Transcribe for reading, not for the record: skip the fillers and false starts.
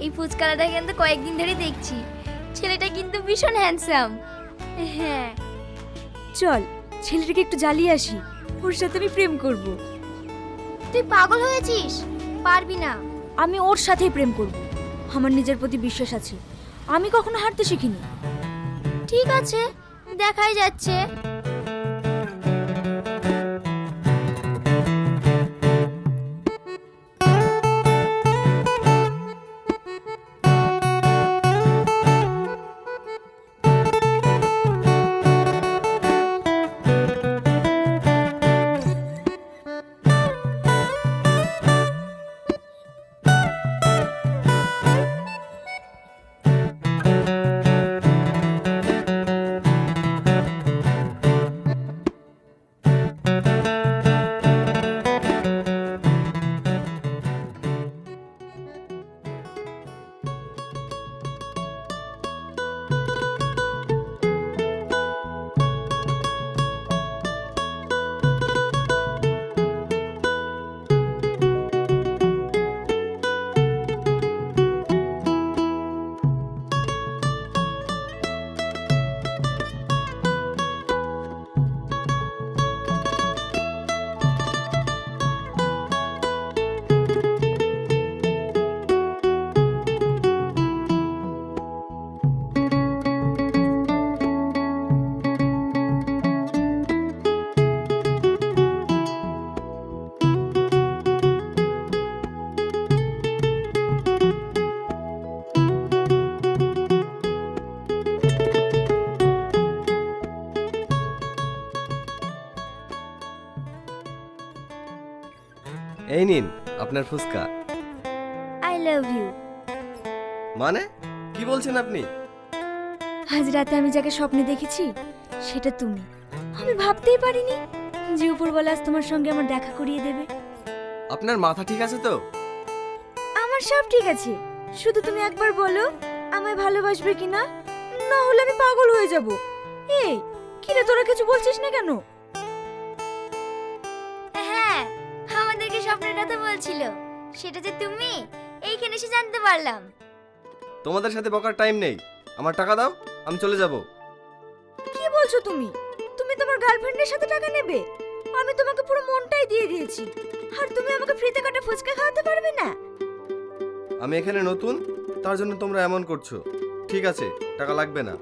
এই ফুচকালাটা কিন্তু কয়েকদিন ধরে দেখছি, ছেলেটা কিন্তু ভীষণ হ্যান্ডসাম। হ্যাঁ, চল ছেলেটাকে একটু জ্বালিয়ে আসি, ওর সাথে আমি প্রেম করব। তুই পাগল হয়েছিস, পারবি না। আমি ওর সাথেই প্রেম করব, আমার নিজের প্রতি বিশ্বাস আছে, আমি কখনো হারতে শিখিনি। ঠিক আছে, দেখাই যাচ্ছে। এই নিন আপনার ফুচকা। I love you. মানে কি বলছেন আপনি? আজ রাতে আমি যাকে স্বপ্নে দেখেছি সেটা তুমি। আমি ভাবতেই পারিনি যে উপরওয়ালা আজ তোমার সঙ্গে আমার দেখা করিয়ে দেবে। আপনার মাথা ঠিক আছে তো? আমার সব ঠিক আছে, শুধু তুমি একবার বলো আমায় ভালোবাসবে কিনা, না হলে আমি পাগল হয়ে যাব। এই কিরে, তোরা কিছু বলছিস না কেন? হ্যাঁ, আমাদেরকে স্বপ্নের কথা বলছিল, সেটা যে তুমি এইখানে এসে জানতে পারলাম। তোমাদের সাথে বকার টাইম নেই, আমার টাকা দাও, আমি চলে যাব। কি বলছো তুমি? তুমি তোমার গার্লফ্রেন্ডের সাথে টাকা নেবে? আমি তোমাকে পুরো মনটাই দিয়ে দিয়েছি, আর তুমি আমাকে ফ্রিতে কাটা ফুচকা খাওয়াতে পারবে না? আমি এখানে নতুন, তার জন্য তোমরা এমন করছো। ঠিক আছে, টাকা লাগবে না।